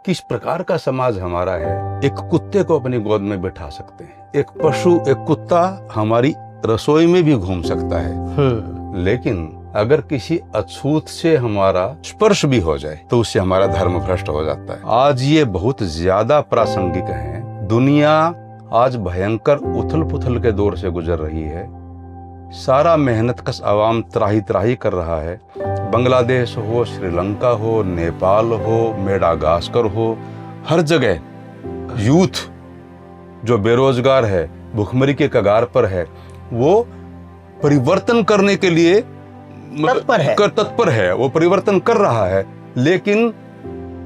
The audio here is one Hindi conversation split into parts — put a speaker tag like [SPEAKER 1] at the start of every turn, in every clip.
[SPEAKER 1] किस प्रकार का समाज हमारा है। एक कुत्ते को अपनी गोद में बिठा सकते हैं, एक पशु, एक कुत्ता हमारी रसोई में भी घूम सकता है, लेकिन अगर किसी अछूत से हमारा स्पर्श भी हो जाए तो उससे हमारा धर्म भ्रष्ट हो जाता है। आज ये बहुत ज्यादा प्रासंगिक है। दुनिया आज भयंकर उथल पुथल के दौर से गुजर रही है। सारा मेहनत कश आवाम त्राही त्राही कर रहा है। बांग्लादेश हो, श्रीलंका हो, नेपाल हो, मेडागास्कर हो, हर जगह यूथ जो बेरोजगार है, भुखमरी के कगार पर है, वो परिवर्तन करने के लिए तत्पर है, वो परिवर्तन कर रहा है। लेकिन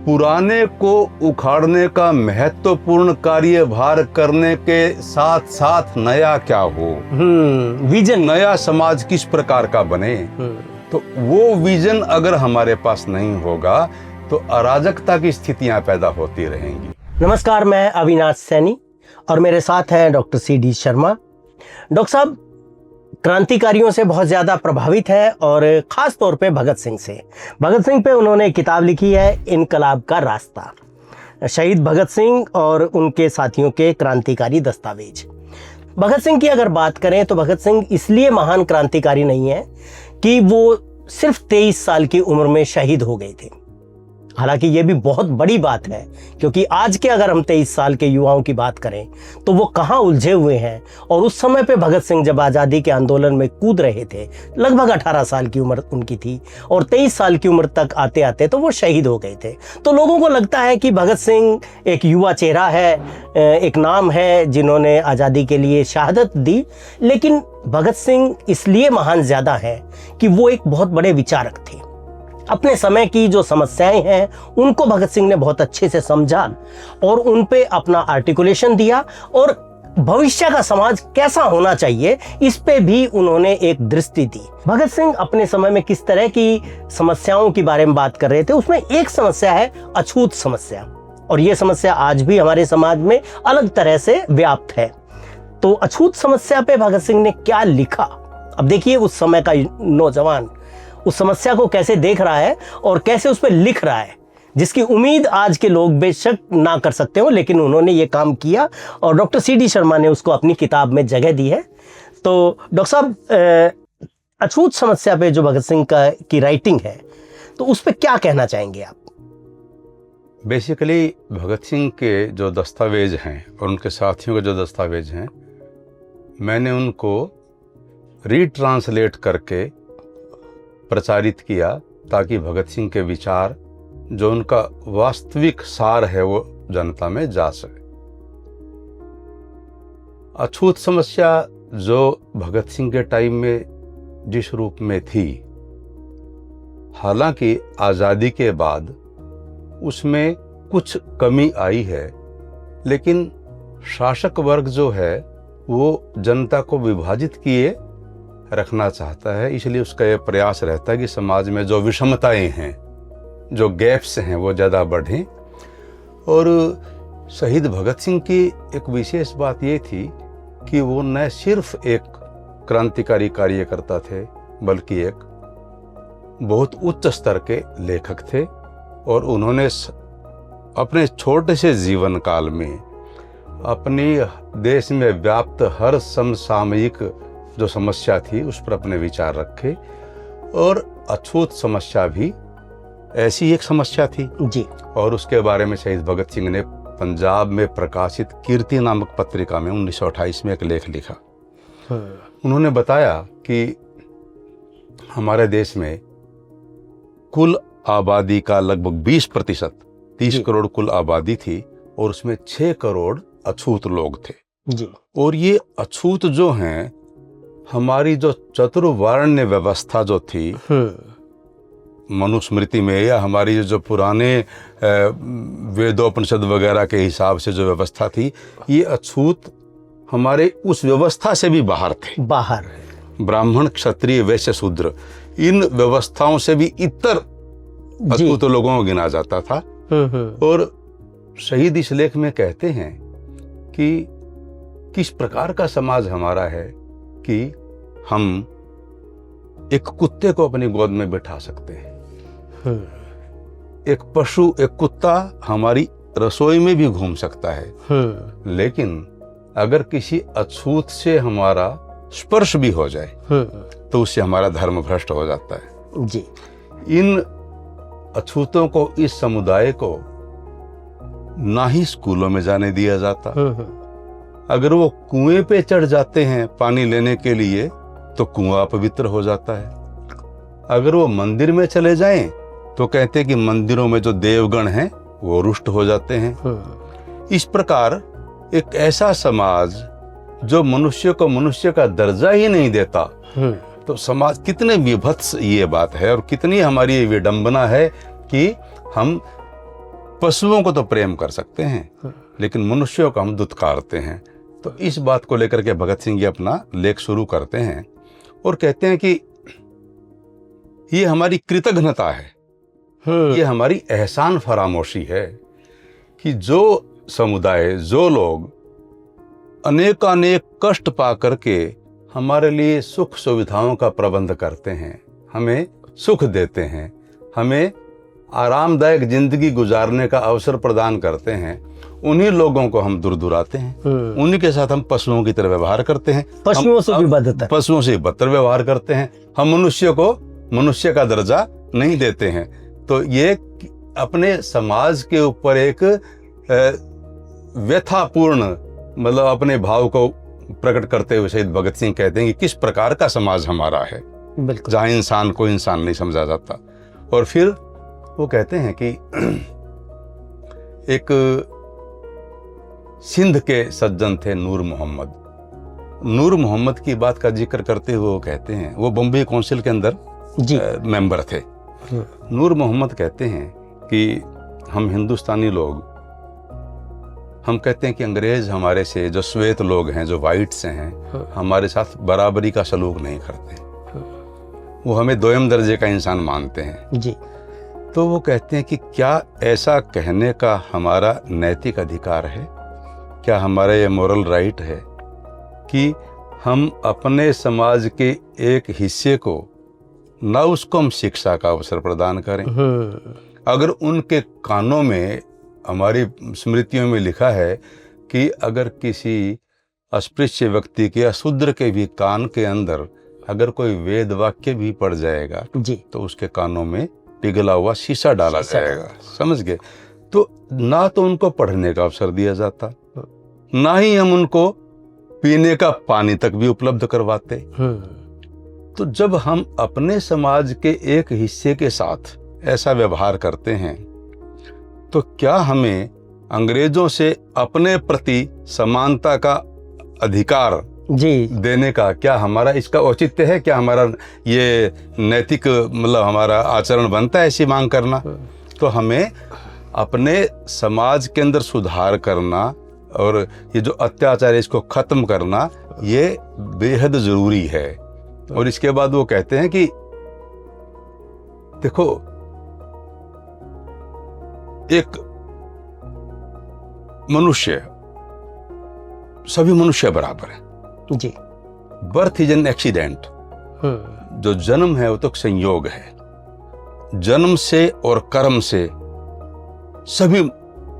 [SPEAKER 1] पुराने को उखाड़ने का महत्वपूर्ण कार्यभार करने के साथ साथ नया क्या हो,
[SPEAKER 2] विजन,
[SPEAKER 1] नया समाज किस प्रकार का बने, तो वो विजन अगर हमारे पास नहीं होगा तो अराजकता की स्थितियां पैदा होती रहेंगी।
[SPEAKER 2] नमस्कार, मैं अविनाश सैनी और मेरे साथ हैं डॉक्टर सी.डी. शर्मा। डॉक्टर साहब क्रांतिकारियों से बहुत ज़्यादा प्रभावित है और ख़ास तौर पे भगत सिंह से। भगत सिंह पे उन्होंने किताब लिखी है इनकलाब का रास्ता, शहीद भगत सिंह और उनके साथियों के क्रांतिकारी दस्तावेज। भगत सिंह की अगर बात करें तो भगत सिंह इसलिए महान क्रांतिकारी नहीं है कि वो सिर्फ 23 साल की उम्र में शहीद हो गए थे। हालांकि ये भी बहुत बड़ी बात है, क्योंकि आज के अगर हम 23 साल के युवाओं की बात करें तो वो कहाँ उलझे हुए हैं। और उस समय पे भगत सिंह जब आज़ादी के आंदोलन में कूद रहे थे, लगभग 18 साल की उम्र उनकी थी और 23 साल की उम्र तक आते आते तो वो शहीद हो गए थे। तो लोगों को लगता है कि भगत सिंह एक युवा चेहरा है, एक नाम है जिन्होंने आज़ादी के लिए शहादत दी। लेकिन भगत सिंह इसलिए महान ज़्यादा है कि वो एक बहुत बड़े विचारक थे। अपने समय की जो समस्याएं हैं उनको भगत सिंह ने बहुत अच्छे से समझा और उन पे अपना आर्टिकुलेशन दिया, और भविष्य का समाज कैसा होना चाहिए इस पे भी उन्होंने एक दृष्टि दी। भगत सिंह अपने समय में किस तरह की समस्याओं के बारे में बात कर रहे थे, उसमें एक समस्या है अछूत समस्या, और ये समस्या आज भी हमारे समाज में अलग तरह से व्याप्त है। तो अछूत समस्या पे भगत सिंह ने क्या लिखा, अब देखिए उस समय का नौजवान उस समस्या को कैसे देख रहा है और कैसे उस पर लिख रहा है, जिसकी उम्मीद आज के लोग बेशक ना कर सकते हो, लेकिन उन्होंने ये काम किया और डॉक्टर सी.डी. शर्मा ने उसको अपनी किताब में जगह दी है। तो डॉक्टर साहब, अछूत समस्या पे जो भगत सिंह की राइटिंग है, तो उस पर क्या कहना चाहेंगे आप?
[SPEAKER 1] बेसिकली भगत सिंह के जो दस्तावेज हैं और उनके साथियों के जो दस्तावेज हैं, मैंने उनको रीट्रांसलेट करके प्रचारित किया ताकि भगत सिंह के विचार, जो उनका वास्तविक सार है, वो जनता में जा सके। अछूत समस्या जो भगत सिंह के टाइम में जिस रूप में थी, हालांकि आज़ादी के बाद उसमें कुछ कमी आई है, लेकिन शासक वर्ग जो है वो जनता को विभाजित किए रखना चाहता है। इसलिए उसका यह प्रयास रहता है कि समाज में जो विषमताएं हैं, जो गैप्स हैं, वो ज़्यादा बढ़ें। और शहीद भगत सिंह की एक विशेष बात ये थी कि वो न सिर्फ एक क्रांतिकारी कार्यकर्ता थे, बल्कि एक बहुत उच्च स्तर के लेखक थे। और उन्होंने अपने छोटे से जीवन काल में अपनी देश में व्याप्त हर समसामयिक जो समस्या थी उस पर अपने विचार रखे। और अछूत समस्या भी ऐसी एक समस्या थी
[SPEAKER 2] जी,
[SPEAKER 1] और उसके बारे में शहीद भगत सिंह ने पंजाब में प्रकाशित कीर्ति नामक पत्रिका में 1928 में एक लेख लिखा। उन्होंने बताया कि हमारे देश में कुल आबादी का लगभग 20%, 30 करोड़ कुल आबादी थी, और उसमें 6 करोड़ अछूत लोग थे
[SPEAKER 2] जी।
[SPEAKER 1] और ये अछूत जो हैं, हमारी जो चतुर्वर्ण्य व्यवस्था जो थी मनुस्मृति में, या हमारी जो पुराने वेदोपनिषद वगैरह के हिसाब से जो व्यवस्था थी, ये अछूत हमारे उस व्यवस्था से भी बाहर थे।
[SPEAKER 2] बाहर
[SPEAKER 1] ब्राह्मण, क्षत्रिय, वैश्य, शूद्र, इन व्यवस्थाओं से भी इतर अछूत लोगों को गिना जाता था। और शहीद इस लेख में कहते हैं कि किस प्रकार का समाज हमारा है कि हम एक कुत्ते को अपनी गोद में बिठा सकते हैं। एक पशु, एक कुत्ता हमारी रसोई में भी घूम सकता है, लेकिन अगर किसी अछूत से हमारा स्पर्श भी हो जाए तो उससे हमारा धर्म भ्रष्ट हो जाता है
[SPEAKER 2] जी।
[SPEAKER 1] इन अछूतों को, इस समुदाय को ना ही स्कूलों में जाने दिया जाता। अगर वो कुएं पे चढ़ जाते हैं पानी लेने के लिए तो कुआं पवित्र हो जाता है। अगर वो मंदिर में चले जाएं तो कहते हैं कि मंदिरों में जो देवगण हैं वो रुष्ट हो जाते हैं। इस प्रकार एक ऐसा समाज जो मनुष्य को मनुष्य का दर्जा ही नहीं देता, तो समाज कितने विभत्स ये बात है और कितनी हमारी विडंबना है कि हम पशुओं को तो प्रेम कर सकते हैं लेकिन मनुष्यों को हम दुत्कारते हैं। तो इस बात को लेकर के भगत सिंह जी अपना लेख शुरू करते हैं और कहते हैं कि ये हमारी कृतघ्नता है, ये हमारी एहसान फरामोशी है कि जो समुदाय, जो लोग अनेकानेक कष्ट पा करके हमारे लिए सुख सुविधाओं का प्रबंध करते हैं, हमें सुख देते हैं, हमें आरामदायक जिंदगी गुजारने का अवसर प्रदान करते हैं, उन्हीं लोगों को हम दुरदुराते हैं, उन्हीं के साथ हम पशुओं की तरह व्यवहार करते हैं,
[SPEAKER 2] पशुओं से भी बदतर,
[SPEAKER 1] पशुओं से बदतर व्यवहार करते हैं, हम मनुष्य को मनुष्य का दर्जा नहीं देते हैं। तो ये अपने समाज के ऊपर एक व्यथापूर्ण, मतलब अपने भाव को प्रकट करते हुए शहीद भगत सिंह कहते हैं कि किस प्रकार का समाज हमारा है, जहाँ इंसान को इंसान नहीं समझा जाता। और फिर वो कहते हैं कि एक सिंध के सज्जन थे नूर मोहम्मद की बात का जिक्र करते हुए वो कहते हैं, वो बॉम्बे काउंसिल के अंदर मेंबर थे। नूर मोहम्मद कहते हैं कि हम हिंदुस्तानी लोग, हम कहते हैं कि अंग्रेज हमारे से, जो श्वेत लोग हैं, जो वाइट्स हैं, हमारे साथ बराबरी का सलूक नहीं करते, वो हमें दोयम दर्जे का इंसान मानते हैं
[SPEAKER 2] जी।
[SPEAKER 1] तो वो कहते हैं कि क्या ऐसा कहने का हमारा नैतिक अधिकार है, क्या हमारा ये मोरल राइट है कि हम अपने समाज के एक हिस्से को, ना उसको हम शिक्षा का अवसर प्रदान करें। अगर उनके कानों में, हमारी स्मृतियों में लिखा है कि अगर किसी अस्पृश्य व्यक्ति के या शूद्र के भी कान के अंदर अगर कोई वेद वाक्य भी पड़ जाएगा जी, तो उसके कानों में पिघला हुआ शीशा डाला जाएगा, समझ गए। तो ना तो उनको पढ़ने का अवसर दिया जाता, ना ही हम उनको पीने का पानी तक भी उपलब्ध करवाते। तो जब हम अपने समाज के एक हिस्से के साथ ऐसा व्यवहार करते हैं तो क्या हमें अंग्रेजों से अपने प्रति समानता का अधिकार जी देने का, क्या हमारा इसका औचित्य है, क्या हमारा ये नैतिक, मतलब हमारा आचरण बनता है ऐसी मांग करना? तो हमें अपने समाज के अंदर सुधार करना और ये जो अत्याचार है इसको खत्म करना, ये बेहद जरूरी है। और इसके बाद वो कहते हैं कि देखो, एक मनुष्य, सभी मनुष्य बराबर है
[SPEAKER 2] जी।
[SPEAKER 1] बर्थ इज एन एक्सीडेंट, जो जन्म है वो तो संयोग है। जन्म से और कर्म से सभी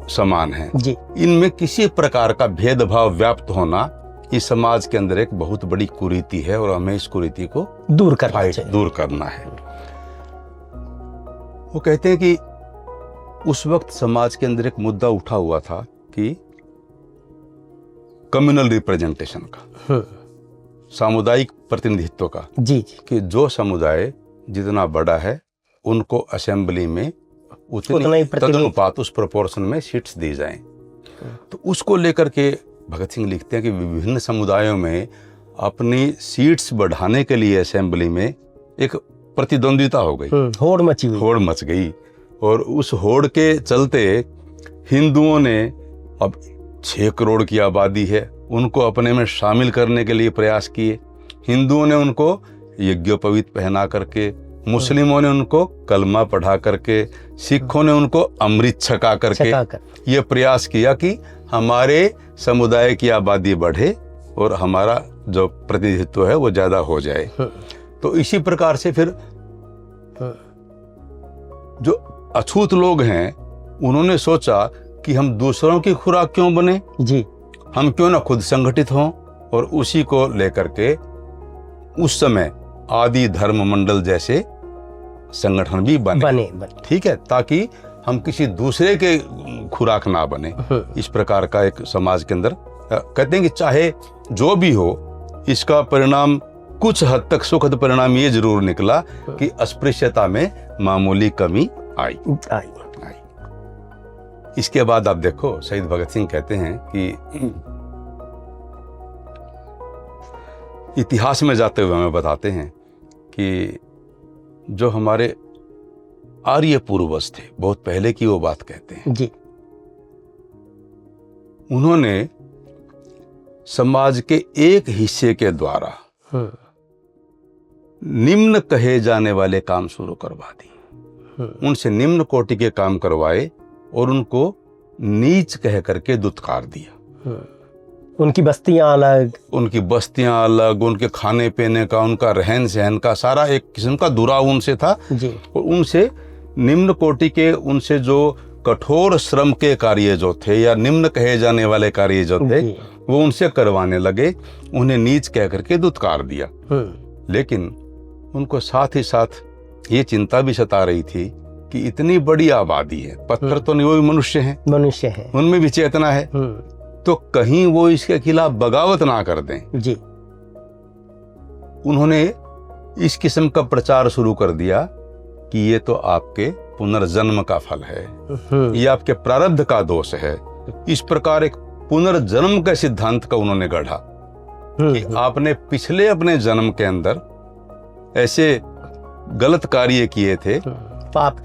[SPEAKER 1] समान हैं जी। इनमें किसी प्रकार का भेदभाव व्याप्त होना इस समाज के अंदर एक बहुत बड़ी कुरीति है और हमें इस कुरीति को दूर करना है। वो कहते हैं कि उस वक्त समाज के अंदर एक मुद्दा उठा हुआ था कि कम्युनल रिप्रेजेंटेशन का, सामुदायिक प्रतिनिधित्व का जी, कि जो समुदाय जितना बड़ा है उनको असेंबली में उतनी तदनुपात, उस प्रोपोर्शन में सीट्स दी जाएं। तो उसको लेकर के भगत सिंह लिखते हैं कि विभिन्न समुदायों में अपनी सीट्स बढ़ाने के लिए असेंबली में एक प्रतिद्वंद्विता हो गई, होड़ मच गई। और उस होड़ के चलते हिंदुओं ने, अब 6 करोड़ की आबादी है, उनको अपने में शामिल करने के लिए प्रयास किए। हिंदुओं ने उनको यज्ञोपवीत पहना करके, मुस्लिमों ने उनको कलमा पढ़ा करके, सिखों ने उनको अमृत छका करके ये प्रयास किया कि हमारे समुदाय की आबादी बढ़े और हमारा जो प्रतिनिधित्व है वो ज्यादा हो जाए। तो इसी प्रकार से फिर जो अछूत लोग हैं, उन्होंने सोचा कि हम दूसरों की खुराक क्यों बने
[SPEAKER 2] जी,
[SPEAKER 1] हम क्यों ना खुद संगठित हों, और उसी को लेकर के उस समय आदि धर्म मंडल जैसे संगठन भी बने। ठीक है, ताकि हम किसी दूसरे के खुराक ना बने। इस प्रकार का एक समाज के अंदर कहते हैं कि चाहे जो भी हो, इसका परिणाम कुछ हद तक सुखद परिणाम ये जरूर निकला कि अस्पृश्यता में मामूली कमी आई। इसके बाद आप देखो, शहीद भगत सिंह कहते हैं कि इतिहास में जाते हुए हमें बताते हैं कि जो हमारे आर्य पूर्वज थे, बहुत पहले की वो बात कहते हैं
[SPEAKER 2] जी,
[SPEAKER 1] उन्होंने समाज के एक हिस्से के द्वारा निम्न कहे जाने वाले काम शुरू करवा दी। उनसे निम्न कोटि के काम करवाए और उनको नीच कह करके दुत्कार दिया।
[SPEAKER 2] उनकी बस्तियां अलग,
[SPEAKER 1] उनके खाने पीने का, उनका रहन सहन का सारा एक किस्म का दुराव उनसे था
[SPEAKER 2] जी।
[SPEAKER 1] और उनसे निम्न कोटि के, उनसे जो कठोर श्रम के कार्य जो थे या निम्न कहे जाने वाले कार्य जो थे वो उनसे करवाने लगे, उन्हें नीच कह करके दुत्कार दिया। लेकिन उनको साथ ही साथ ये चिंता भी सता रही थी कि इतनी बड़ी आबादी है, पत्थर तो नहीं, वो भी मनुष्य हैं, उनमें भी चेतना है, तो कहीं वो इसके खिलाफ बगावत ना कर दें
[SPEAKER 2] जी।
[SPEAKER 1] उन्होंने इस किस्म का प्रचार शुरू कर दिया कि ये तो आपके पुनर्जन्म का फल है, ये आपके प्रारब्ध का दोष है। इस प्रकार एक पुनर्जन्म के सिद्धांत का उन्होंने गढ़ा कि आपने पिछले अपने जन्म के अंदर ऐसे गलत कार्य किए थे, पाप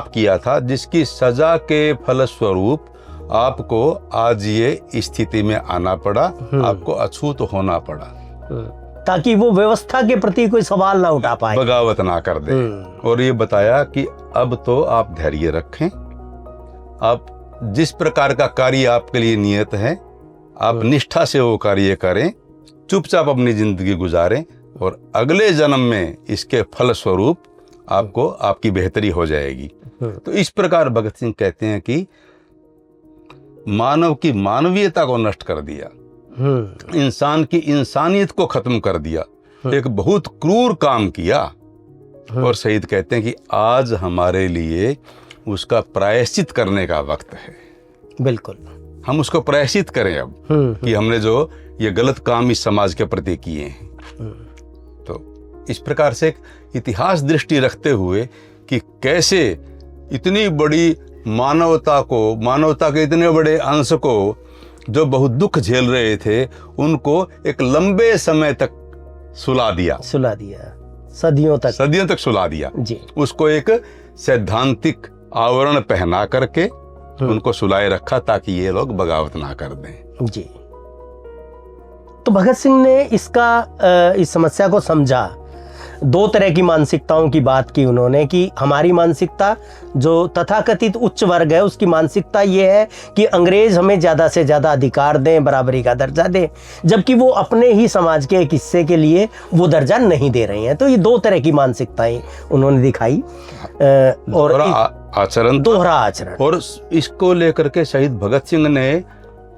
[SPEAKER 1] किया था, जिसकी सजा के फलस्वरूप आपको आज ये स्थिति में आना पड़ा, आपको अछूत होना पड़ा,
[SPEAKER 2] ताकि वो व्यवस्था के प्रति कोई सवाल ना उठा पाए,
[SPEAKER 1] बगावत ना कर दे। और ये बताया कि अब तो आप धैर्य रखें, आप जिस प्रकार का कार्य आपके लिए नियत है, आप निष्ठा से वो कार्य करें, चुपचाप अपनी जिंदगी गुजारें, और अगले जन्म में इसके फल स्वरूप आपको आपकी बेहतरी हो जाएगी। तो इस प्रकार भगत सिंह कहते हैं कि मानव की मानवीयता को नष्ट कर दिया, इंसान की इंसानियत को खत्म कर दिया, एक बहुत क्रूर काम किया। और शहीद कहते हैं कि आज हमारे लिए उसका प्रायश्चित करने का वक्त है।
[SPEAKER 2] बिल्कुल,
[SPEAKER 1] हम उसको प्रायश्चित करें अब कि हमने जो ये गलत काम इस समाज के प्रति किए हैं। तो इस प्रकार से एक इतिहास दृष्टि रखते हुए कि कैसे इतनी बड़ी मानवता के इतने बड़े अंश को जो बहुत दुख झेल रहे थे, उनको एक लंबे समय तक सुला दिया, सदियों तक सुला दिया जी। उसको एक सैद्धांतिक आवरण पहना करके उनको सुलाए रखा ताकि ये लोग बगावत ना कर दें
[SPEAKER 2] जी। तो भगत सिंह ने इस समस्या को समझा। दो तरह की मानसिकताओं की बात की उन्होंने कि हमारी मानसिकता जो तथाकथित उच्च वर्ग है, उसकी मानसिकता ये है कि अंग्रेज हमें ज़्यादा से ज़्यादा अधिकार दें, बराबरी का दर्जा दें, जबकि वो अपने ही समाज के एक हिस्से के लिए वो दर्जा नहीं दे रहे हैं। तो ये दो तरह की मानसिकताएं उन्होंने दिखाई और दोहरा आचरण।
[SPEAKER 1] और इसको लेकर के शहीद भगत सिंह ने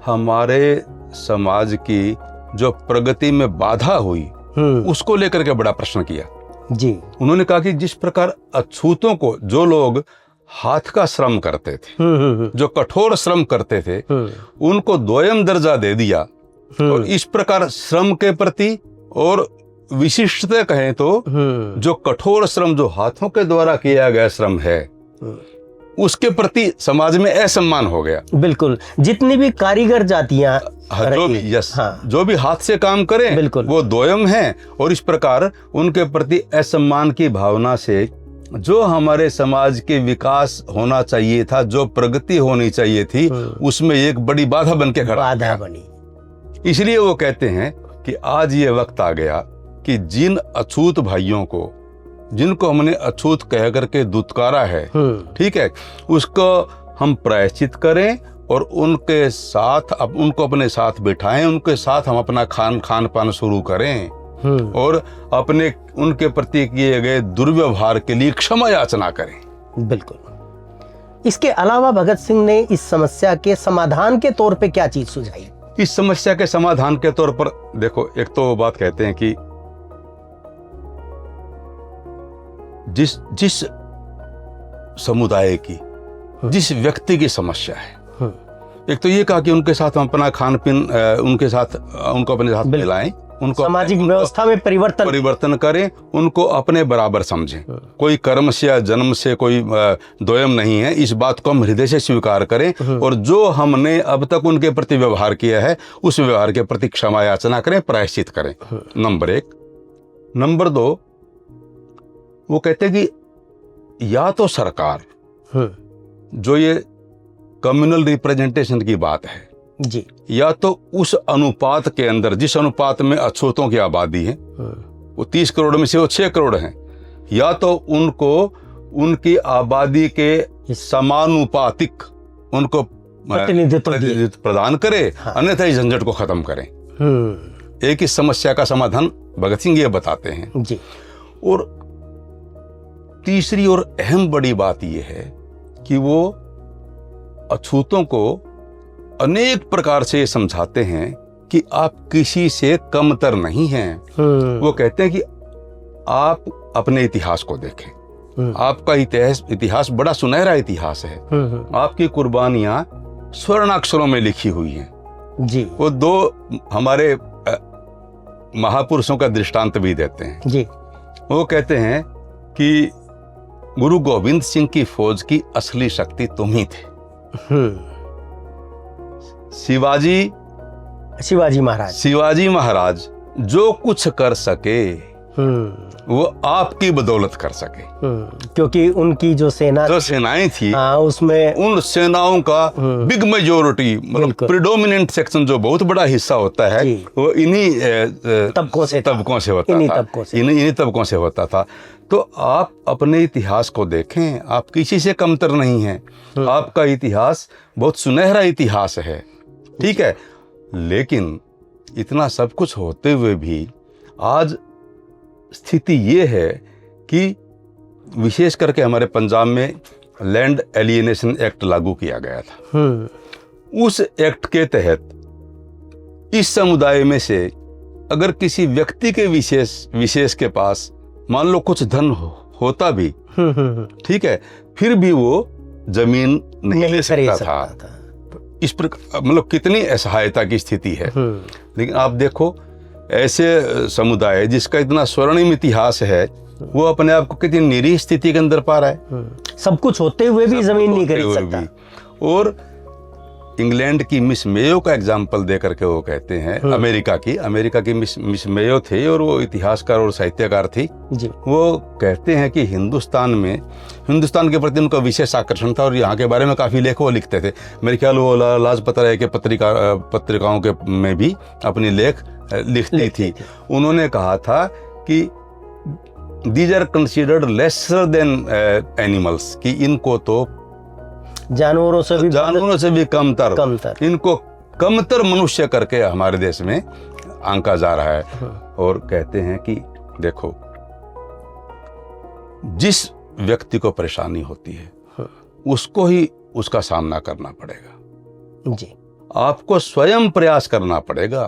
[SPEAKER 1] हमारे समाज की जो प्रगति में बाधा हुई उसको लेकर के बड़ा प्रश्न किया
[SPEAKER 2] जी।
[SPEAKER 1] उन्होंने कहा कि जिस प्रकार अछूतों को, जो लोग हाथ का श्रम करते थे, जो कठोर श्रम करते थे, उनको दोयम दर्जा दे दिया, और इस प्रकार श्रम के प्रति और विशिष्टता कहें तो जो कठोर श्रम, जो हाथों के द्वारा किया गया श्रम है, उसके प्रति समाज में असम्मान हो गया।
[SPEAKER 2] बिल्कुल, जितनी भी कारीगर जातियां
[SPEAKER 1] जो भी हाथ से काम करें बिल्कुल वो दोयम हैं, और इस प्रकार उनके प्रति असम्मान की भावना से जो हमारे समाज के विकास होना चाहिए था, जो प्रगति होनी चाहिए थी, उसमें एक बड़ी बाधा बन के खड़ा बनी। इसलिए वो कहते हैं कि आज ये वक्त आ गया कि जिन अछूत भाइयों को, जिनको हमने अछूत कह करके दुत्कारा है, ठीक है, उसको हम प्रायश्चित करें और उनके साथ अब उनको अपने साथ बिठाएं, उनके साथ हम अपना खान पान शुरू करें, और अपने उनके प्रति किए गए दुर्व्यवहार के लिए क्षमा याचना करें।
[SPEAKER 2] बिल्कुल, इसके अलावा भगत सिंह ने इस समस्या के समाधान के तौर पे क्या चीज सुझाई?
[SPEAKER 1] इस समस्या के समाधान के तौर पर देखो, एक तो वो बात कहते हैं कि जिस समुदाय की, जिस व्यक्ति की समस्या है, एक तो ये कहा कि उनके साथ हम अपना खान पीन उनको अपने साथ मिलाएं, उनको
[SPEAKER 2] सामाजिक व्यवस्था में परिवर्तन
[SPEAKER 1] करें, उनको अपने बराबर समझें। कोई कर्म से या जन्म से कोई द्वयम नहीं है, इस बात को हम हृदय से स्वीकार करें और जो हमने अब तक उनके प्रति व्यवहार किया है उस व्यवहार के प्रति क्षमा याचना करें, प्रायश्चित करें। नंबर 1। नंबर 2, वो कहते हैं कि या तो सरकार, जो ये कम्युनल रिप्रेजेंटेशन की बात है
[SPEAKER 2] जी,
[SPEAKER 1] या तो उस अनुपात के अंदर, जिस अनुपात में अछूतों की आबादी है वो 30 करोड़ में से वो 6 करोड़ हैं, या तो उनको उनकी आबादी के समानुपातिक उनको प्रतिनिधित्व प्रदान करे, अन्यथा इस झंझट को खत्म करें। एक इस समस्या का समाधान भगत सिंह ये बताते हैं
[SPEAKER 2] जी।
[SPEAKER 1] और तीसरी और अहम बड़ी बात यह है कि वो अछूतों को अनेक प्रकार से ये समझाते हैं कि आप किसी से कमतर नहीं हैं। वो कहते हैं कि आप अपने इतिहास को देखें, आपका इतिहास बड़ा सुनहरा इतिहास है, आपकी कुर्बानियां स्वर्णाक्षरों में लिखी हुई हैं
[SPEAKER 2] जी।
[SPEAKER 1] वो 2 हमारे महापुरुषों का दृष्टांत भी देते हैं
[SPEAKER 2] जी।
[SPEAKER 1] वो कहते हैं कि गुरु गोविंद सिंह की फौज की असली शक्ति तुम ही थे। शिवाजी महाराज जो कुछ कर सके वो आपकी बदौलत कर सके,
[SPEAKER 2] क्योंकि उनकी जो
[SPEAKER 1] सेनाएं थी
[SPEAKER 2] उसमें
[SPEAKER 1] उन सेनाओं का बिग मेजोरिटी, मतलब प्रिडोमिनेंट सेक्शन, जो बहुत बड़ा हिस्सा होता है, वो इन्हीं तबकों से होता था। तो आप अपने इतिहास को देखें, आप किसी से कमतर नहीं हैं, आपका इतिहास बहुत सुनहरा इतिहास है, ठीक है। लेकिन इतना सब कुछ होते हुए भी आज स्थिति ये है कि विशेष करके हमारे पंजाब में लैंड एलियनेशन एक्ट लागू किया गया था। उस एक्ट के तहत इस समुदाय में से अगर किसी व्यक्ति के विशेष के पास मान लो कुछ धन होता भी, ठीक है, फिर भी वो जमीन नहीं ले सकता था। इस प्रकार मतलब कितनी असहायता की स्थिति है। लेकिन आप देखो ऐसे समुदाय जिसका इतना स्वर्णिम इतिहास है, वो अपने आप को कितनी निरीह स्थिति के अंदर पा रहा है,
[SPEAKER 2] सब कुछ होते हुए भी जमीन नहीं खरीद सकता।
[SPEAKER 1] और इंग्लैंड की मिस मेयो का एग्जाम्पल दे करके वो कहते हैं, अमेरिका की मिस मेयो थे और वो इतिहासकार और साहित्यकार थी
[SPEAKER 2] जी।
[SPEAKER 1] वो कहते हैं कि हिंदुस्तान के प्रति उनका विशेष आकर्षण था और यहाँ के बारे में काफी लेख वो लिखते थे। मेरे ख्याल वो लाजपत राय के पत्रिकाओं के में भी अपनी लेख लिखती थी। उन्होंने कहा था कि these are considered lesser than animals, कि इनको तो
[SPEAKER 2] जानवरों से भी
[SPEAKER 1] कमतर, इनको कमतर मनुष्य करके हमारे देश में आंका जा रहा है। और कहते हैं कि देखो, जिस व्यक्ति को परेशानी होती है उसको ही उसका सामना करना पड़ेगा जी। आपको स्वयं प्रयास करना पड़ेगा।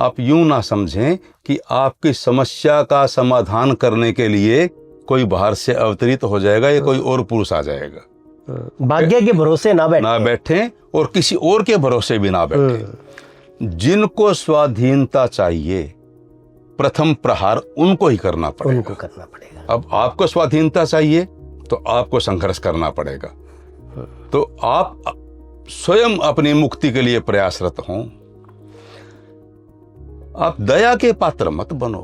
[SPEAKER 1] आप यूं ना समझें कि आपकी समस्या का समाधान करने के लिए कोई बाहर से अवतरित हो जाएगा या कोई और पुरुष आ जाएगा।
[SPEAKER 2] भाग्य के भरोसे ना
[SPEAKER 1] बैठे और किसी और के भरोसे भी ना बैठे। जिनको स्वाधीनता चाहिए, प्रथम प्रहार उनको ही करना पड़ेगा। अब आपको स्वाधीनता चाहिए तो आपको संघर्ष करना पड़ेगा। तो आप स्वयं अपनी मुक्ति के लिए प्रयासरत हों। आप दया के पात्र मत बनो।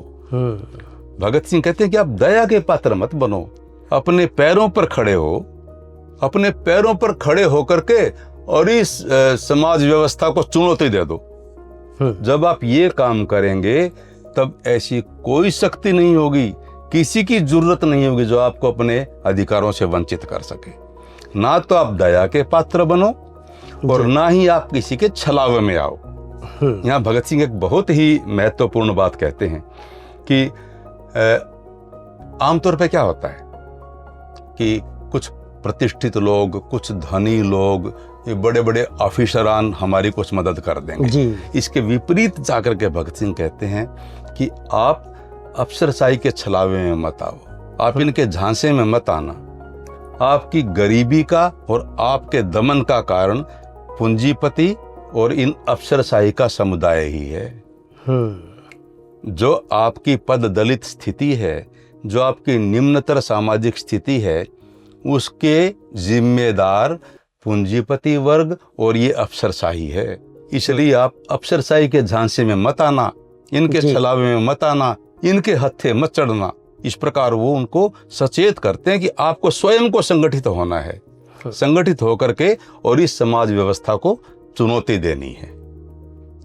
[SPEAKER 1] भगत सिंह कहते हैं कि आप दया के पात्र मत बनो, अपने पैरों पर खड़े हो, अपने पैरों पर खड़े होकर के और इस समाज व्यवस्था को चुनौती दे दो। जब आप ये काम करेंगे तब ऐसी कोई शक्ति नहीं होगी, किसी की जरूरत नहीं होगी जो आपको अपने अधिकारों से वंचित कर सके। ना तो आप दया के पात्र बनो और ना ही आप किसी के छलावे में आओ। यहाँ भगत सिंह एक बहुत ही महत्वपूर्ण बात कहते हैं कि आमतौर पे क्या होता है कि कुछ प्रतिष्ठित लोग, कुछ धनी लोग, ये बड़े बड़े ऑफिसरान हमारी कुछ मदद कर देंगे
[SPEAKER 2] जी।
[SPEAKER 1] इसके विपरीत जाकर के भगत सिंह कहते हैं कि आप अफसरशाही के छलावे में मत आओ, आप इनके झांसे में मत आना। आपकी गरीबी का और आपके दमन का कारण पूंजीपति और इन अफसरशाही का समुदाय ही है। जो आपकी पद दलित स्थिति है, जो आपकी निम्नतर सामाजिक स्थिति है, उसके जिम्मेदार पूंजीपति वर्ग और ये अफसरशाही है। इसलिए आप अफसरशाही के झांसे में मत आना, इनके छलावे में मत आना, इनके हत्थे मत चढ़ना। इस प्रकार वो उनको सचेत करते हैं कि आपको स्वयं को संगठित होना है, संगठित होकर के और इस समाज व्यवस्था को चुनौती देनी है।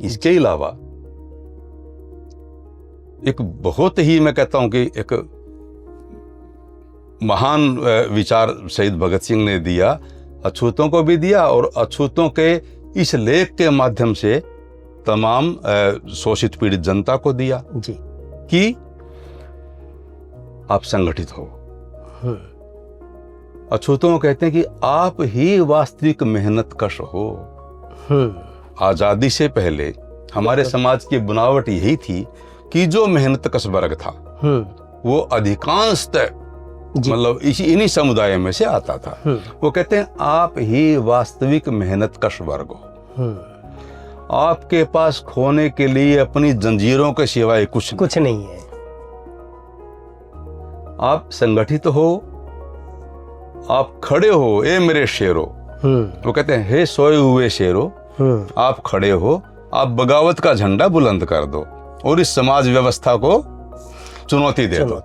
[SPEAKER 1] इसके अलावा एक बहुत ही, मैं कहता हूं कि एक महान विचार शहीद भगत सिंह ने दिया, अछूतों को भी दिया और अछूतों के इस लेख के माध्यम से तमाम शोषित पीड़ित जनता को दिया
[SPEAKER 2] जी
[SPEAKER 1] कि आप संगठित हो। अछूतों कहते हैं कि आप ही वास्तविक मेहनत कश हो। आजादी से पहले हमारे समाज की बनावट यही थी कि जो मेहनत कश वर्ग था वो अधिकांशतः मतलब इन्हीं समुदाय में से आता था। वो कहते हैं आप ही वास्तविक मेहनत कश वर्ग हो। आपके पास खोने के लिए अपनी जंजीरों के सिवाय कुछ
[SPEAKER 2] नहीं है।
[SPEAKER 1] आप संगठित हो, आप खड़े हो, ए मेरे शेरों। वो कहते हैं हे सोए हुए शेरों, आप खड़े हो, आप बगावत का झंडा बुलंद कर दो और इस समाज व्यवस्था को चुनौती दे दो।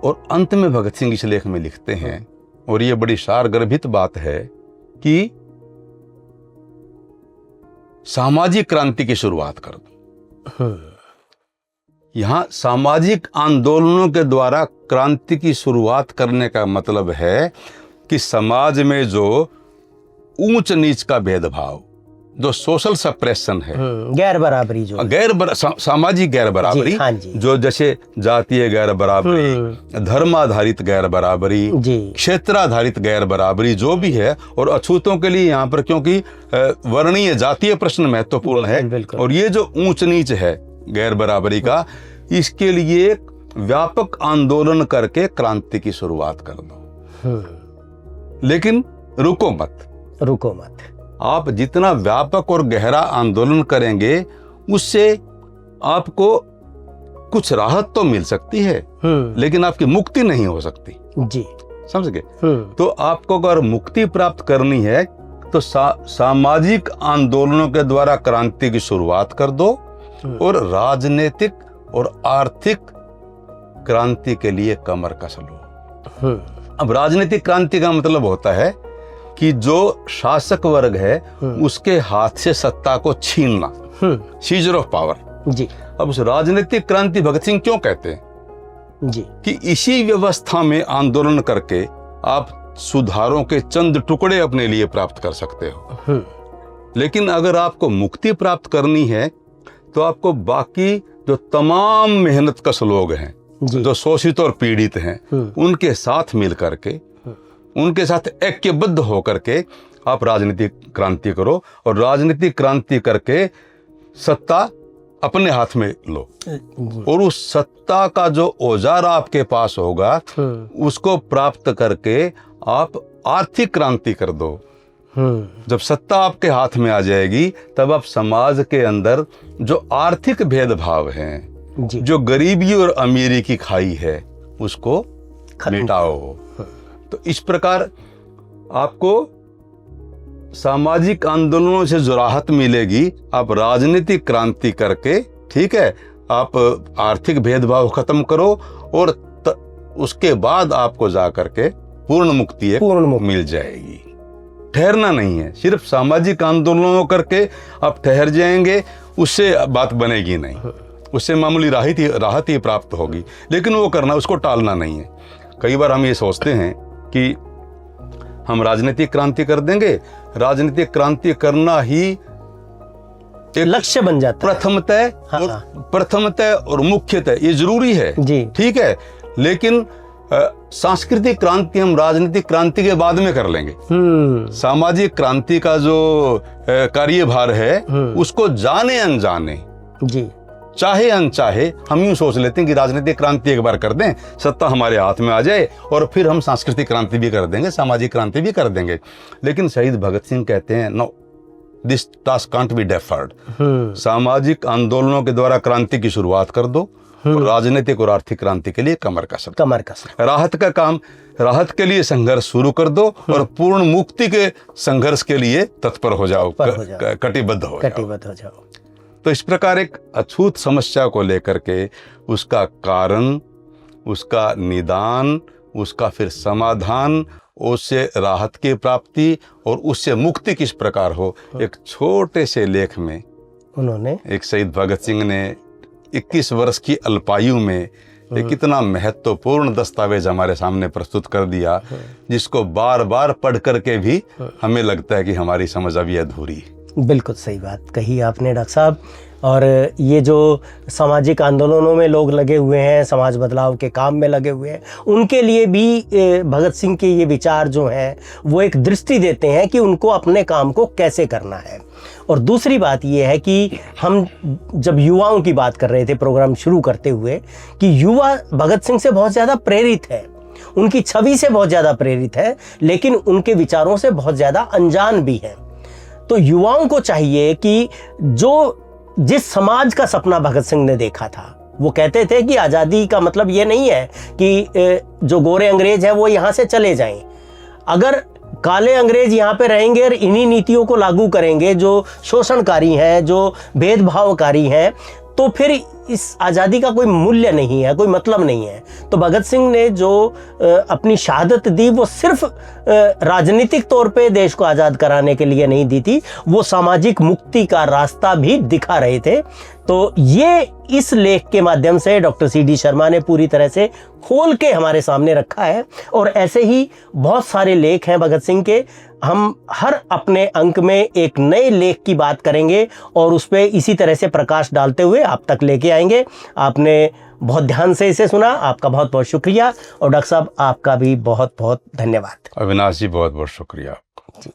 [SPEAKER 1] और अंत में भगत सिंह इस लेख में लिखते हैं, और ये बड़ी सारगर्भित बात है कि सामाजिक क्रांति की शुरुआत कर दो। यहां सामाजिक आंदोलनों के द्वारा क्रांति की शुरुआत करने का मतलब है कि समाज में जो ऊंच नीच का भेदभाव, जो सोशल सप्रेशन है,
[SPEAKER 2] गैर बराबरी, जो
[SPEAKER 1] सामाजिक गैर बराबरी,
[SPEAKER 2] हाँ जी।
[SPEAKER 1] जो जैसे जातीय गैर बराबरी, धर्माधारित गैर बराबरी, क्षेत्राधारित गैर बराबरी जो भी है, और अछूतों के लिए यहाँ पर क्योंकि वर्णीय जातीय प्रश्न महत्वपूर्ण है, और ये जो ऊंच नीच है गैर बराबरी का, इसके लिए व्यापक आंदोलन करके क्रांति की शुरुआत कर दो। लेकिन रुको मत। आप जितना व्यापक और गहरा आंदोलन करेंगे उससे आपको कुछ राहत तो मिल सकती है, लेकिन आपकी मुक्ति नहीं हो सकती
[SPEAKER 2] जी,
[SPEAKER 1] समझ गए? तो आपको अगर मुक्ति प्राप्त करनी है तो सामाजिक आंदोलनों के द्वारा क्रांति की शुरुआत कर दो और राजनीतिक और आर्थिक क्रांति के लिए कमर कस लो। अब राजनीतिक क्रांति का मतलब होता है कि जो शासक वर्ग है उसके हाथ से सत्ता को छीनना, सीजर ऑफ पावर
[SPEAKER 2] जी।
[SPEAKER 1] अब उस राजनीतिक क्रांति भगत सिंह क्यों कहते हैं
[SPEAKER 2] जी
[SPEAKER 1] कि इसी व्यवस्था में आंदोलन करके आप सुधारों के चंद टुकड़े अपने लिए प्राप्त कर सकते हो। लेकिन अगर आपको मुक्ति प्राप्त करनी है तो आपको बाकी जो तमाम मेहनत कश लोग हैं, जो शोषित और पीड़ित हैं, उनके साथ मिल करके, उनके साथ ऐक्यबद्ध होकर के आप राजनीतिक क्रांति करो और राजनीतिक क्रांति करके सत्ता अपने हाथ में लो। और उस सत्ता का जो औजार आपके पास होगा उसको प्राप्त करके आप आर्थिक क्रांति कर दो। जब सत्ता आपके हाथ में आ जाएगी तब आप समाज के अंदर जो आर्थिक भेदभाव हैं, जो गरीबी और अमीरी की खाई है, उसको मिटाओ। तो इस प्रकार आपको सामाजिक आंदोलनों से जो राहत मिलेगी, आप राजनीतिक क्रांति करके, ठीक है, आप आर्थिक भेदभाव खत्म करो और उसके बाद आपको जाकर के पूर्ण मुक्ति मिल जाएगी। ठहरना नहीं है, सिर्फ सामाजिक आंदोलनों करके आप ठहर जाएंगे, उससे बात बनेगी नहीं, उससे मामूली राहत ही प्राप्त होगी, लेकिन वो करना, उसको टालना नहीं है। कई बार हम ये सोचते हैं कि हम राजनीतिक क्रांति कर देंगे, राजनीतिक क्रांति करना ही एक
[SPEAKER 2] लक्ष्य बन जाता है।
[SPEAKER 1] प्रथमतः और मुख्यतः ये जरूरी है, ठीक है, लेकिन सांस्कृतिक क्रांति हम राजनीतिक क्रांति के बाद में कर लेंगे। सामाजिक क्रांति का जो कार्यभार है उसको जाने अनजाने
[SPEAKER 2] जी,
[SPEAKER 1] चाहे अनचाहे हम यूं सोच लेते हैं कि राजनीतिक क्रांति एक बार कर दें, सत्ता हमारे हाथ में आ जाए और फिर हम सांस्कृतिक क्रांति भी कर देंगे, सामाजिक क्रांति भी कर देंगे। लेकिन शहीद भगत सिंह कहते हैं no, this task can't be deferred. सामाजिक आंदोलनों के द्वारा क्रांति की शुरुआत कर दो और राजनीतिक और आर्थिक क्रांति के लिए कमर कसर। राहत का काम, राहत के लिए संघर्ष शुरू कर दो और पूर्ण मुक्ति के संघर्ष के लिए तत्पर हो जाओ, कटिबद्ध हो जाओ। तो इस प्रकार एक अछूत समस्या को लेकर के उसका कारण, उसका निदान, उसका फिर समाधान, उससे राहत की प्राप्ति और उससे मुक्ति किस प्रकार हो, एक छोटे से लेख में उन्होंने, एक शहीद भगत सिंह ने 21 वर्ष की अल्पायु में एक इतना महत्वपूर्ण दस्तावेज हमारे सामने प्रस्तुत कर दिया, जिसको बार बार पढ़ करके भी हमें लगता है कि हमारी समझ अभी अधूरी है।
[SPEAKER 2] बिल्कुल सही बात कही आपने डॉक्टर साहब। और ये जो सामाजिक आंदोलनों में लोग लगे हुए हैं, समाज बदलाव के काम में लगे हुए हैं, उनके लिए भी भगत सिंह के ये विचार जो हैं वो एक दृष्टि देते हैं कि उनको अपने काम को कैसे करना है। और दूसरी बात ये है कि हम जब युवाओं की बात कर रहे थे प्रोग्राम शुरू करते हुए, कि युवा भगत सिंह से बहुत ज़्यादा प्रेरित है, उनकी छवि से बहुत ज़्यादा प्रेरित है, लेकिन उनके विचारों से बहुत ज़्यादा अनजान भी हैं। तो युवाओं को चाहिए कि जिस समाज का सपना भगत सिंह ने देखा था, वो कहते थे कि आज़ादी का मतलब ये नहीं है कि जो गोरे अंग्रेज हैं वो यहाँ से चले जाएं। अगर काले अंग्रेज यहाँ पे रहेंगे और इन्हीं नीतियों को लागू करेंगे जो शोषणकारी हैं, जो भेदभावकारी हैं, तो फिर इस आज़ादी का कोई मूल्य नहीं है, कोई मतलब नहीं है। तो भगत सिंह ने जो अपनी शहादत दी वो सिर्फ राजनीतिक तौर पे देश को आज़ाद कराने के लिए नहीं दी थी, वो सामाजिक मुक्ति का रास्ता भी दिखा रहे थे। तो ये इस लेख के माध्यम से डॉक्टर सी डी शर्मा ने पूरी तरह से खोल के हमारे सामने रखा है। और ऐसे ही बहुत सारे लेख हैं भगत सिंह के। हम हर अपने अंक में एक नए लेख की बात करेंगे और उस पर इसी तरह से प्रकाश डालते हुए आप तक लेके आएंगे। आपने बहुत ध्यान से इसे सुना, आपका बहुत बहुत शुक्रिया। और डॉक्टर साहब आपका भी बहुत बहुत धन्यवाद।
[SPEAKER 1] अविनाश जी बहुत बहुत शुक्रिया।
[SPEAKER 2] जी।